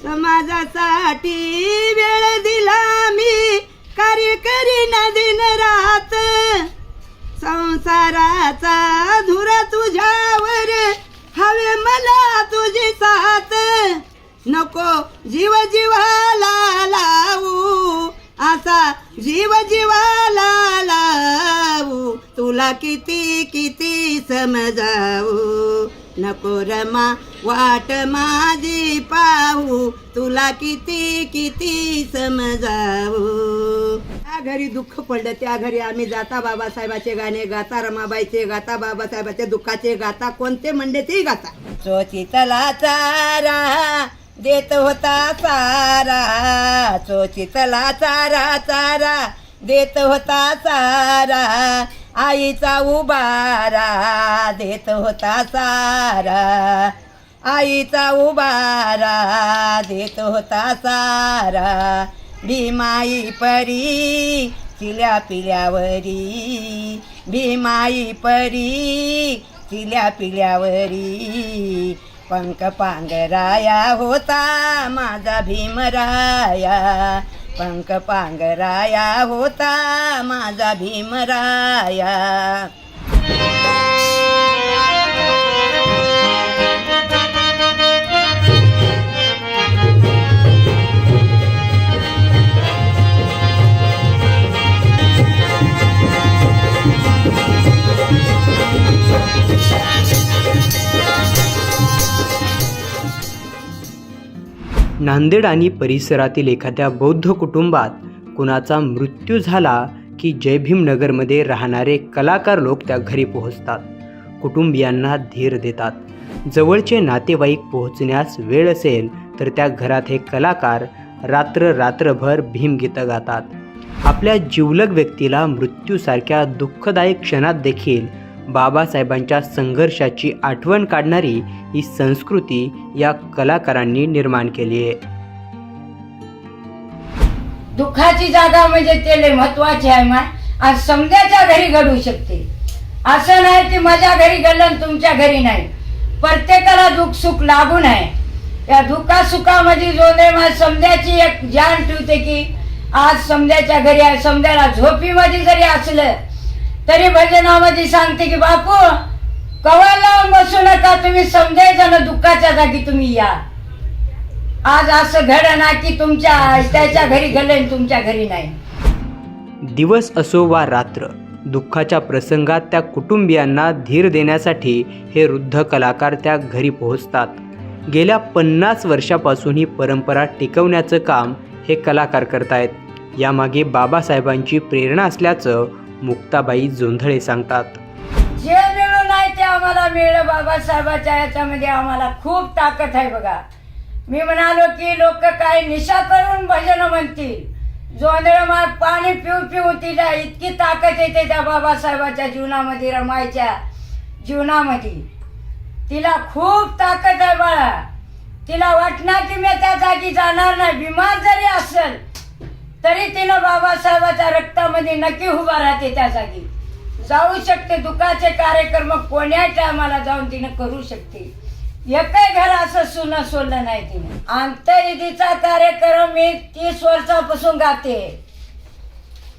समाजासाठी वेळ दिला मी, कार्य करीन दिन रात. संसाराचा धुरा तुझ्यावर, हवे मला तुझी साथ. नको जीव जीवाला लावू, असा जीव जीवाला लावू. तुला किती किती समजावू, नको रमा वाट माझी पाहू. तुला किती किती समजावू. त्या घरी दुःख पडलं त्या घरी आम्ही जाता बाबासाहेबाचे गाणे गाता, रमाबाईचे गाता, बाबासाहेबाचे दुःखाचे गाता, कोणते म्हणले ते गाता. चोचितला चारा देत होता सारा, चोचितला चारा चारा देत होता सारा. आईचा उबारा देत होता सारा, आईचा उबारा देत होता सारा. भीमाई परी चिल्या पिल्यावरी, भीमाई परी चिल्या पिल्यावरी. पंख पांघराया होता माझा भीमराया, पंख पांघराया होता माझा भीमराया. नांदेड आणि परिसरातील एखाद्या बौद्ध कुटुंबात कुणाचा मृत्यू झाला की जय भीम नगरमध्ये राहणारे कलाकार लोक त्या घरी पोहोचतात, कुटुंबियांना धीर देतात. जवळचे नातेवाईक पोहोचण्यास वेळ असेल तर त्या घरात हे कलाकार रात्रभर भीमगीतं गातात. आपल्या जिवलग व्यक्तीला मृत्यूसारख्या दुःखदायक क्षणात देखील बाबासाहेबांच्या संघर्षाची आठवण काढणारी ही संस्कृती या कलाकारांनी निर्माण केली आहे. दुःखाची जागा म्हणजे ते लय महत्वाचे आहे. माय आज समजाच्या घरी घडू शकते, असं नाही की माझ्या घरी घडलं तुमच्या घरी नाही. प्रत्येकाला दुःख सुख लागून आहे. या दुःखा सुखामध्ये जो माय समजाची एक जाण ठेवते की आज समजाच्या घरी आहे. समजाला झोपीमध्ये जरी असलं तरी भजनामध्ये सांगते की बापू कवा लावून बसू नका, तुम्ही समजायचं ना दुःखाच्या जागी तुम्ही या. आज असं घड ना की तुमच्या त्याच्या घरी घडलं तुमच्या घरी नाही. दिवस असो वा रात्र, दुःखाच्या प्रसंगात त्या कुटुंबियांना धीर देण्यासाठी हे वृद्ध कलाकार त्या घरी पोहोचतात. गेल्या 50 वर्षापासून ही परंपरा टिकवण्याचं काम हे कलाकार करतायत. यामागे बाबासाहेबांची प्रेरणा असल्याचं मुक्ताबाई जोंधळे सांगतात. जे मिळून नाही ते आम्हाला मिळलं बाबासाहेबाच्या याच्यामध्ये आम्हाला खूप ताकद आहे. बघा मी म्हणालो की लोक काय निशा करून भजन म्हणतील, जोंधळे पाणी पिऊ पिऊ तिला इतकी ताकद येते त्या बाबासाहेबाच्या जीवनामध्ये, रमाईच्या जीवनामध्ये. तिला खूप ताकद आहे बाळा. तिला वाटणार की मी त्या जागी जाणार नाही. बिमार जरी असेल तरी तिनं बाबासाहेबाच्या रक्तामध्ये नक्की उभा राहते. त्या जागी जाऊ शकते. दुःखाचे कार्यक्रम कोण्या टायमाला जाऊन तिनं करू शकते. एकही घर असं सुनं सोडलं नाही तिने. अंत्यविधीचा कार्यक्रम मी 30 वर्षापासून गाते.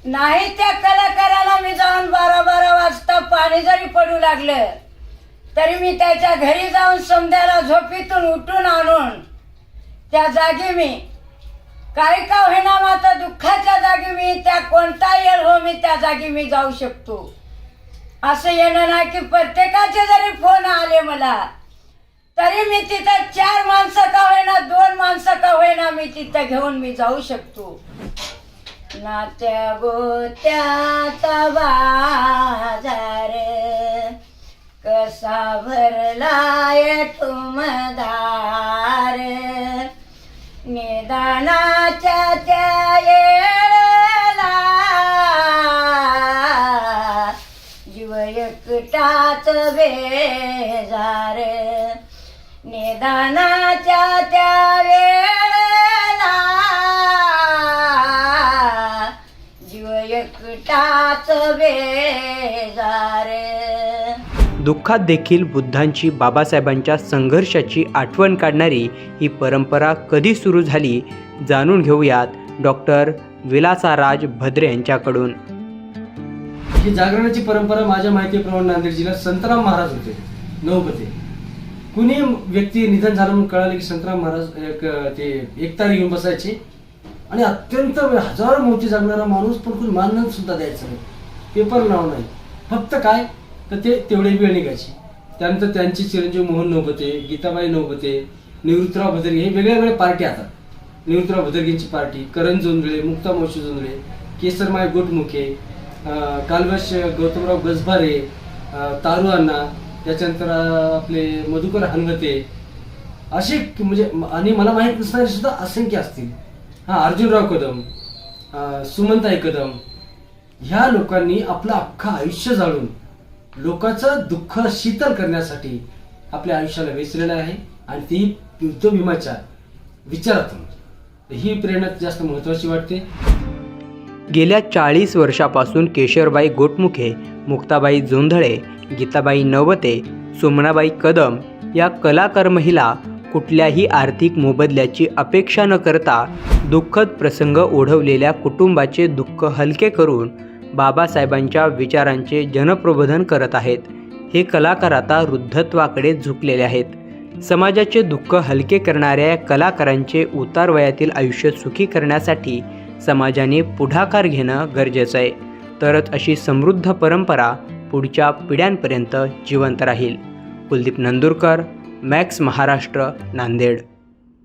नाही त्या कलाकाराला मी जाऊन 12-12 वाजता पाणी जरी पडू लागलं तरी मी त्याच्या घरी जाऊन समध्याला झोपीतून उठून आणून त्या जागी मी काही का होईना माता दुःखाच्या जागी मी त्या कोणता येळ हो मी त्या जागी मी जाऊ शकतो. असं येणं नाही की प्रत्येकाचे जरी फोन आले मला तरी मी तिथं 4 माणसं का होईना 2 माणसं का होईना मी तिथं घेऊन मी जाऊ शकतो. नात्या गोत्याचा बाजार कसा भरलाय ठुमदार, निदानाच्या त्या येळेला जीव एकटाच बेजार, निदानाच्या त्या वेळेला जीव एकटाच बेजार. दुःखात देखील बुद्धांची, बाबासाहेबांच्या संघर्षाची आठवण काढणारी ही परंपरा कधी सुरू झाली जाणून घेऊयात डॉक्टर विलासाराज भद्रे यांच्याकडून. ही जागरणाची परंपरा माझ्या माहितीप्रमाणे नांदेड जिल्ह्यात संतराम महाराज होते, नवपते. कुणी व्यक्ती निधन झालं म्हणून कळालं की संतराम महाराज ते एकतारी घेऊन बसायचे आणि अत्यंत हजारो मोठी जागणारा माणूस, पण कोणी मानधन सुद्धा द्यायचं नाही, पेपर नाव नाही, फक्त काय तर ते तेवढे वेळ निघायची. त्यानंतर त्यांचे चिरंजीव मोहन नवपते, गीताबाई नवपते, निवृत्तराव भद्रगे हे वेगळ्या वेगळ्या पार्टी आता. निवृत्तराव भद्रगेंची पार्टी, करण जोंधळे, मुक्ता मावशी जोंधळे, केसरमाय गोटमुखे, कालवश गौतमराव गजभारे, तारू अण्णा, त्याच्यानंतर आपले मधुकर हनवते, असे म्हणजे आणि मला माहीत नसणारे सुद्धा असंख्य असतील. अर्जुनराव कदम, सुमनताई कदम, ह्या लोकांनी आपलं अख्खं आयुष्य जाळून लोकांचं दुःख शीतल करण्यासाठी आपल्या आयुष्याला वेचलेलं आहे आणि ती युद्ध भीमाच्या विचारातून. ही प्रेरणा जास्त महत्त्वाची वाटते. गेल्या 40 वर्षापासून केशरबाई गोटमुखे, मुक्ताबाई जोंधळे, गीताबाई नवते, सुमनाबाई कदम या कलाकार महिला कुठल्याही आर्थिक मोबदल्याची अपेक्षा न करता दुःखद प्रसंग ओढवलेल्या कुटुंबाचे दुःख हलके करून बाबासाहेबांच्या विचारांचे जनप्रबोधन करत आहेत. हे कलाकार आता वृद्धत्वाकडे झुकलेले आहेत. समाजाचे दुःख हलके करणाऱ्या कलाकारांचे उतार वयातील आयुष्य सुखी करण्यासाठी समाजाने पुढाकार घेणं गरजेचं आहे. तरच अशी समृद्ध परंपरा पुढच्या पिढ्यांपर्यंत जिवंत राहील. कुलदीप नंदुरकर, मॅक्स महाराष्ट्र, नांदेड.